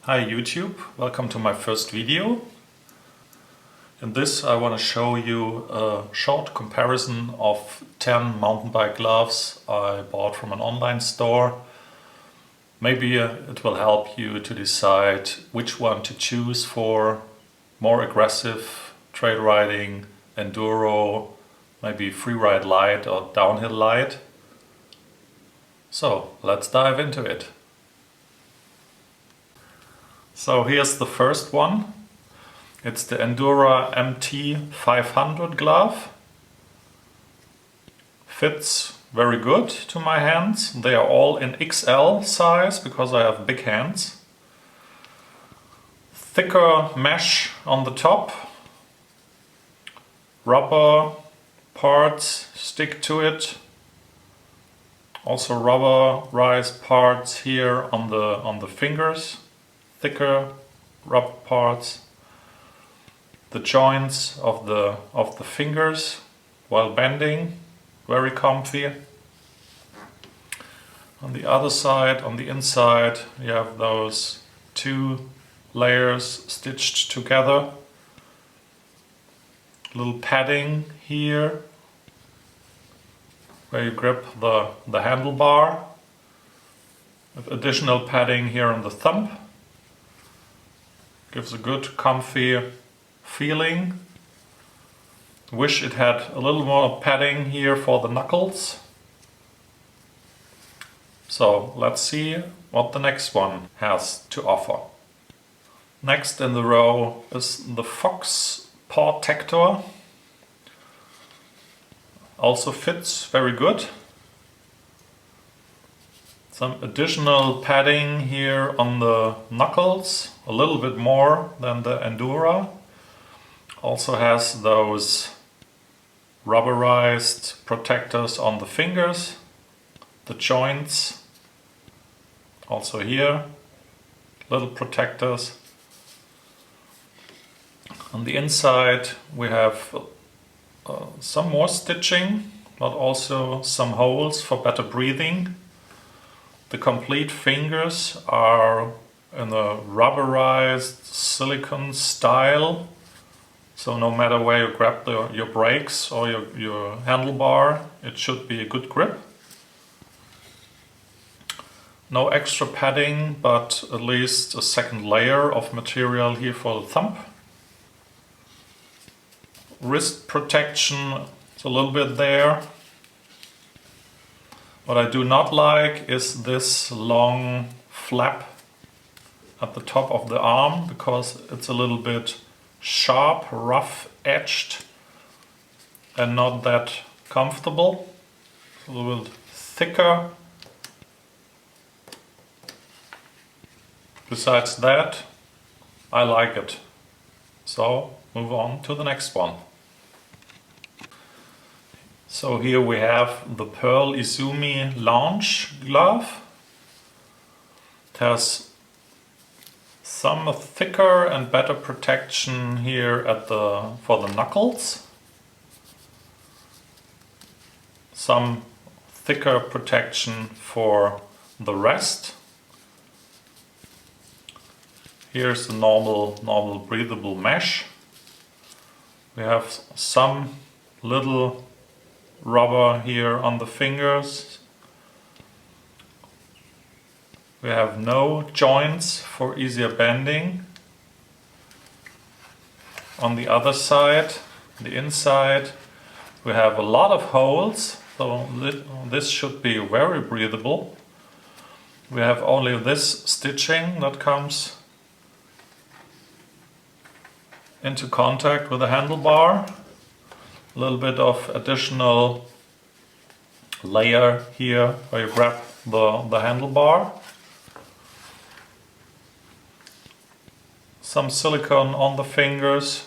Hi YouTube, welcome to my first video. In this I want to show you a short comparison of 10 mountain bike gloves I bought from an online store. Maybe it will help you to decide which one to choose for more aggressive trail riding, enduro, maybe freeride light or downhill light. So let's dive into it. So here's the first one. It's the Endura MT500 glove. Fits very good to my hands. They are all in XL size because I have big hands. Thicker mesh on the top. Rubber parts stick to it. Also rubberized parts here on the fingers. Thicker rubber parts. The joints of the fingers while bending, very comfy. On the other side, on the inside, you have those two layers stitched together. Little padding here where you grip the handlebar, with additional padding here on the thumb. Gives a good comfy feeling. Wish it had a little more padding here for the knuckles. So let's see what the next one has to offer. Next in the row is the Fox Pawtector. Also fits very good. Some additional padding here on the knuckles, a little bit more than the Endura. Also has those rubberized protectors on the fingers, the joints. Also here, little protectors. On the inside we have some more stitching, but also some holes for better breathing. The complete fingers are in a rubberized silicone style, so no matter where you grab your brakes or your handlebar, it should be a good grip. No extra padding, but at least a second layer of material here for the thumb. Wrist protection is a little bit there. What I do not like is this long flap at the top of the arm, because it's a little bit sharp, rough edged and not that comfortable. It's a little bit thicker. Besides that, I like it. So move on to the next one. So here we have the Pearl Izumi launch glove. It has some thicker and better protection here for the knuckles. Some thicker protection for the rest. Here's the normal breathable mesh. We have some little rubber here on the fingers. We have no joints for easier bending. On the other side, the inside, we have a lot of holes, so this should be very breathable. We have only this stitching that comes into contact with the handlebar. A little bit of additional layer here where you grab the handlebar. Some silicone on the fingers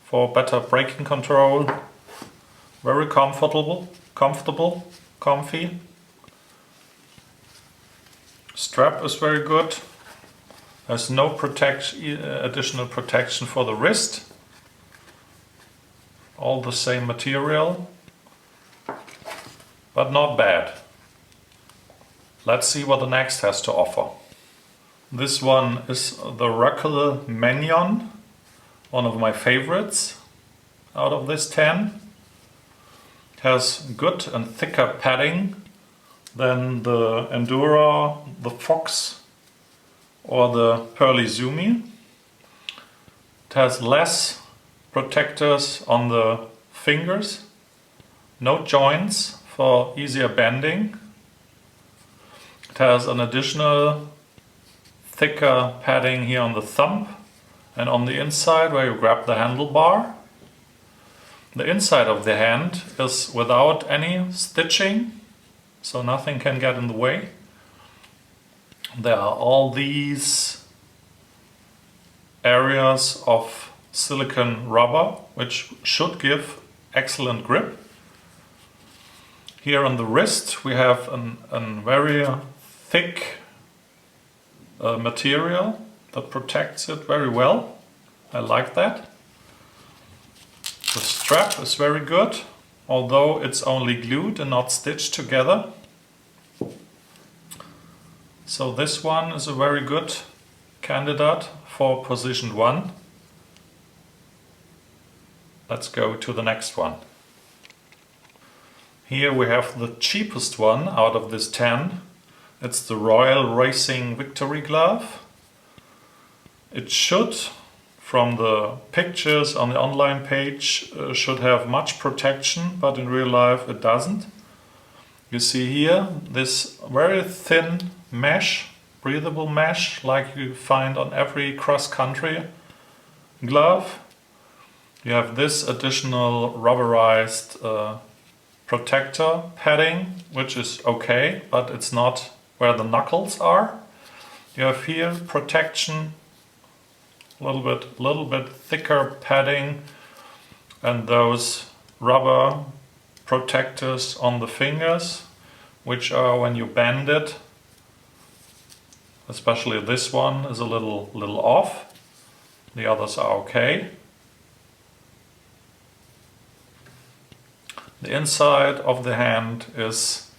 for better braking control. Very comfortable, comfy. Strap is very good. There's no additional protection for the wrist. All the same material, but not bad. Let's see what the next has to offer. This one is the Roeckl Menyon, one of my favorites out of this 10. It has good and thicker padding than the Enduro, the Fox or the Pearl Izumi. It has less protectors on the fingers, no joints for easier bending. It has an additional thicker padding here on the thumb and on the inside where you grab the handlebar. The inside of the hand is without any stitching, so nothing can get in the way. There are all these areas of silicone rubber which should give excellent grip. Here on the wrist we have a very thick material that protects it very well. I like that. The strap is very good, although it's only glued and not stitched together. So this one is a very good candidate for position 1. Let's go to the next one. Here we have the cheapest one out of this 10. It's the RoyalRacing Victory glove. It should, from the pictures on the online page, should have much protection, but in real life it doesn't. You see here this very thin mesh, breathable mesh, like you find on every cross-country glove. You have this additional rubberized protector padding, which is okay, but it's not where the knuckles are. You have here protection, a little bit thicker padding, and those rubber protectors on the fingers, which are, when you bend it, especially this one is a little off. The others are okay. The inside of the hand is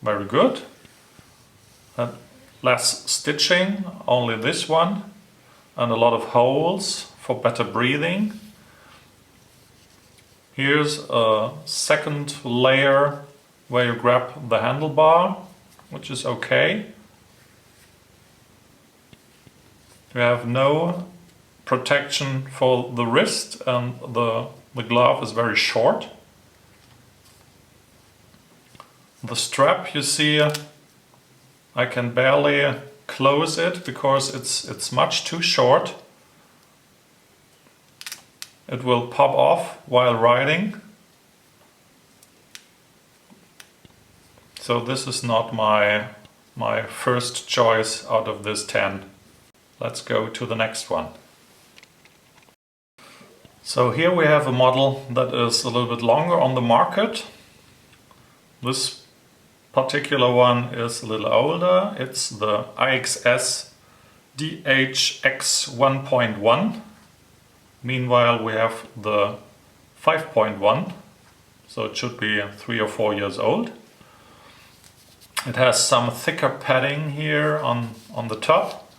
very good. Less stitching, only this one, and a lot of holes for better breathing. Here's a second layer where you grab the handlebar, which is okay. You have no protection for the wrist, and the glove is very short. The strap, you see, I can barely close it because it's much too short. It will pop off while riding. So this is not my first choice out of this 10. Let's go to the next one. So here we have a model that is a little bit longer on the market. This particular one is a little older. It's the IXS DHX 1.1. Meanwhile we have the 5.1, so it should be 3 or 4 years old. It has some thicker padding here on the top,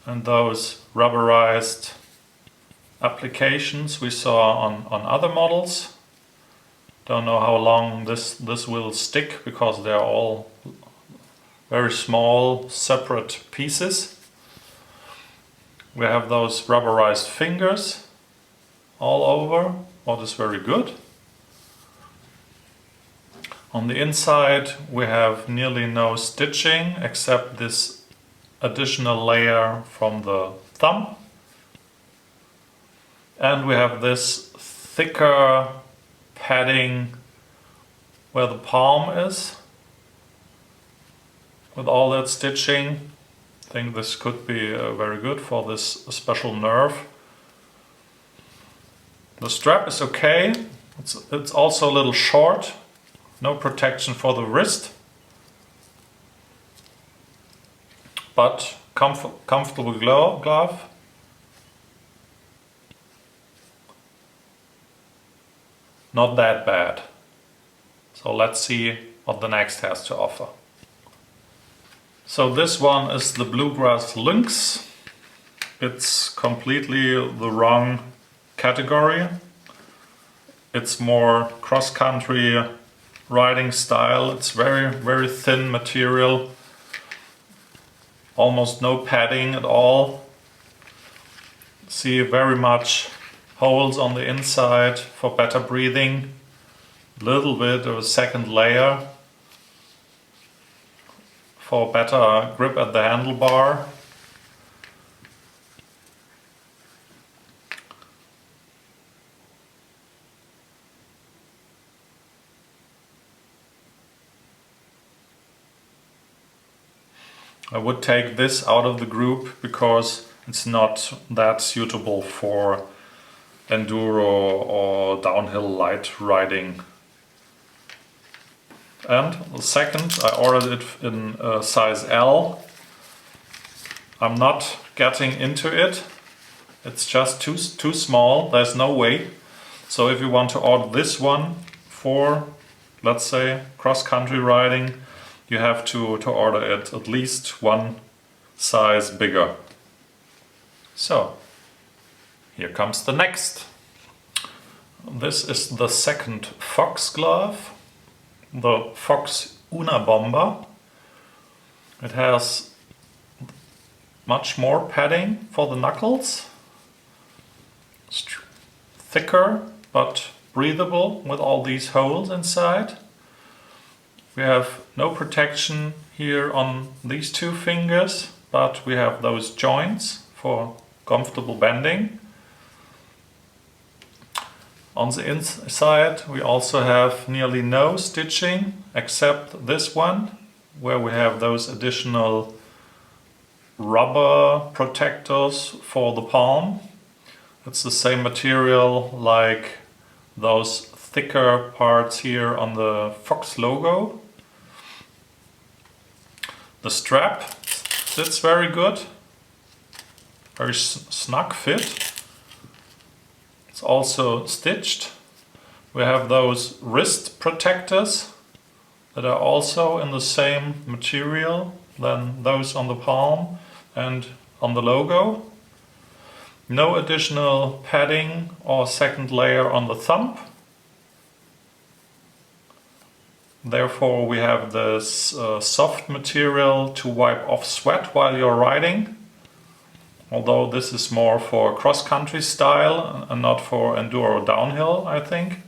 and those rubberized applications we saw on other models. Don't know how long this will stick, because they're all very small separate pieces. We have those rubberized fingers all over, what is very good. On the inside we have nearly no stitching except this additional layer from the thumb. And we have this thicker padding where the palm is, with all that stitching. I think this could be very good for this special nerve. The strap is okay, it's also a little short, no protection for the wrist, but comfortable glove. Not that bad. So let's see what the next has to offer. So this one is the bluegrass Lynx. It's completely the wrong category. It's more cross-country riding style. It's very thin material, almost no padding at all. See very much holes on the inside for better breathing. Little bit of a second layer for better grip at the handlebar. I would take this out of the group because it's not that suitable for enduro or downhill light riding. And the second, I ordered it in size L. I'm not getting into it. It's just too small. There's no weight. So if you want to order this one for, let's say, cross-country riding, you have to order it at least one size bigger. So, here comes the next. This is the second Fox glove, the Fox Unabomber. It has much more padding for the knuckles. It's thicker but breathable with all these holes inside. We have no protection here on these two fingers, but we have those joints for comfortable bending. On the inside we also have nearly no stitching except this one, where we have those additional rubber protectors for the palm. It's the same material like those thicker parts here on the Fox logo. The strap sits very good, very snug fit. It's also stitched. We have those wrist protectors that are also in the same material than those on the palm and on the logo. No additional padding or second layer on the thumb. Therefore we have this soft material to wipe off sweat while you're riding. Although this is more for cross-country style and not for enduro downhill, I think.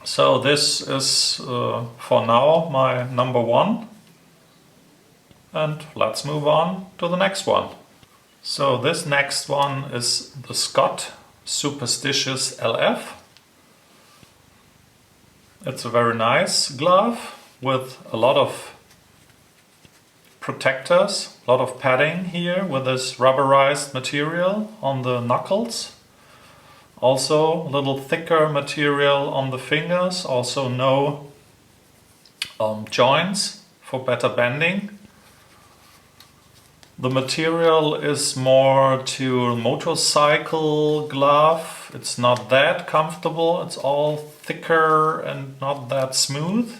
So this is for now my number one. And let's move on to the next one. So this next one is the Scott Superstitous LF. It's a very nice glove with a lot of protectors, a lot of padding here with this rubberized material on the knuckles. Also a little thicker material on the fingers, also no joints for better bending. The material is more to motorcycle glove. It's not that comfortable, it's all thicker and not that smooth.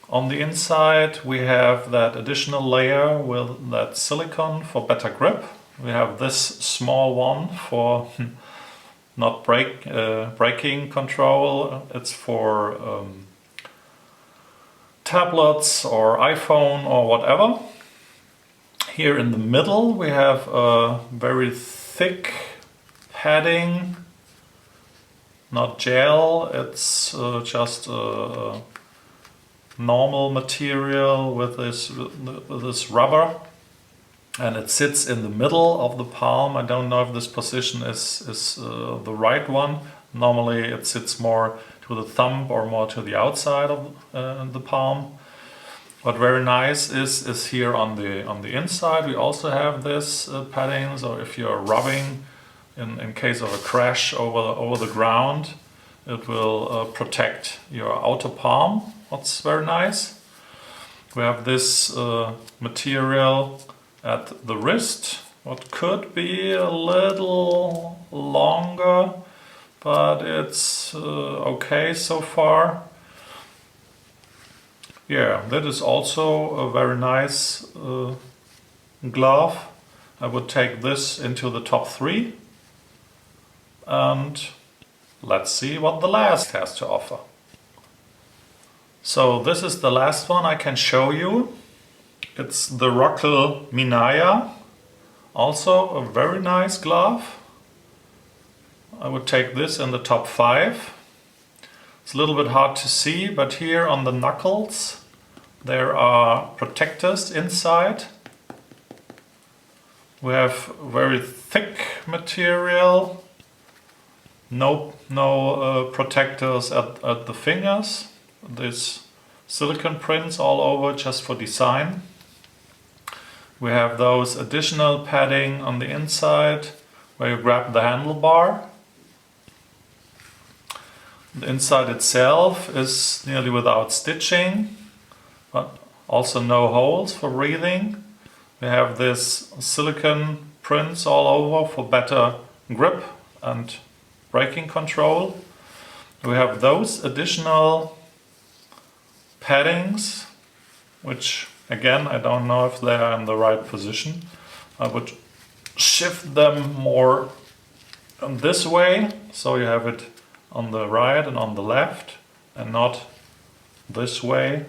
On the inside we have that additional layer with that silicone for better grip. We have this small one for not braking control. It's for tablets or iPhone or whatever. Here in the middle we have a very thick padding, not gel, it's just a normal material with this rubber, and it sits in the middle of the palm. I don't know if this position is the right one. Normally it sits more to the thumb or more to the outside of the palm. What very nice is here on the inside we also have this padding, so if you're rubbing in case of a crash over the ground, it will protect your outer palm. That's very nice. We have this material at the wrist, what could be a little longer, but it's okay so far. Yeah, that is also a very nice glove. I would take this into the top 3. And let's see what the last has to offer. So this is the last one I can show you. It's the Roeckl Minaya. Also a very nice glove. I would take this in the top 5. It's a little bit hard to see, but here on the knuckles there are protectors inside. We have very thick material, no protectors at the fingers. There's silicone prints all over just for design. We have those additional padding on the inside where you grab the handlebar. The inside itself is nearly without stitching, but also no holes for breathing. We have this silicone prints all over for better grip and braking control. We have those additional paddings, which again I don't know if they are in the right position. I would shift them more this way, so you have it on the right and on the left, and not this way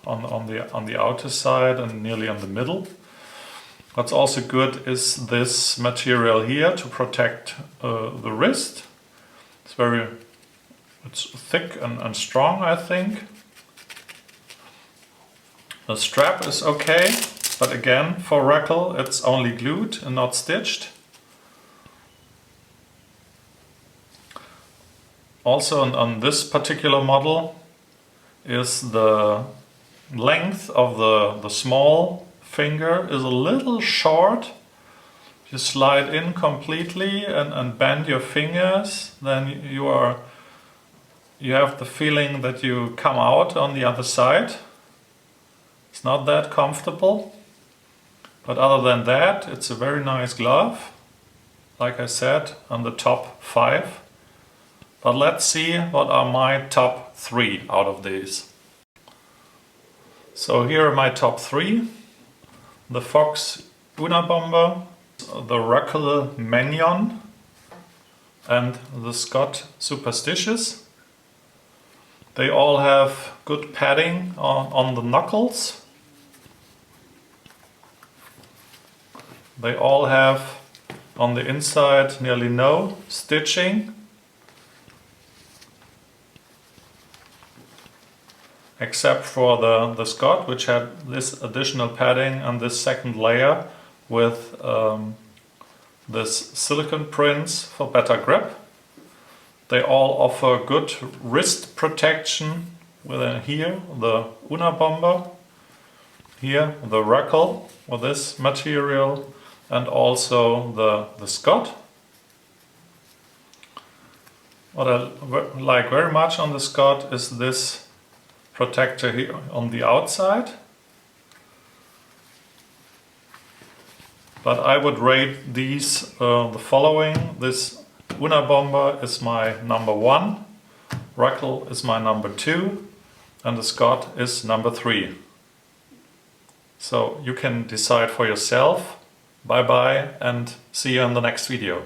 on the outer side and nearly in the middle. What's also good is this material here to protect the wrist. It's thick and strong, I think. The strap is okay, but again for Roeckl it's only glued and not stitched. Also on this particular model is the length of the small finger is a little short. If you slide in completely and bend your fingers, then you have the feeling that you come out on the other side. It's not that comfortable, but other than that it's a very nice glove, like I said, on the top 5. But let's see what are my top 3 out of these. So here are my top 3. The Fox Unabomber, the Roeckl Menyon and the Scott Superstitous. They all have good padding on the knuckles. They all have on the inside nearly no stitching, except for the Scott, which had this additional padding and this second layer with this silicone prints for better grip. They all offer good wrist protection within here, the Unabomber, here the Roeckl with this material, and also the Scott. What I like very much on the Scott is this protector here on the outside. But I would rate these the following. This Unabomber is my number 1, Roeckl is my number 2, and the Scott is number 3. So you can decide for yourself. Bye bye and see you in the next video.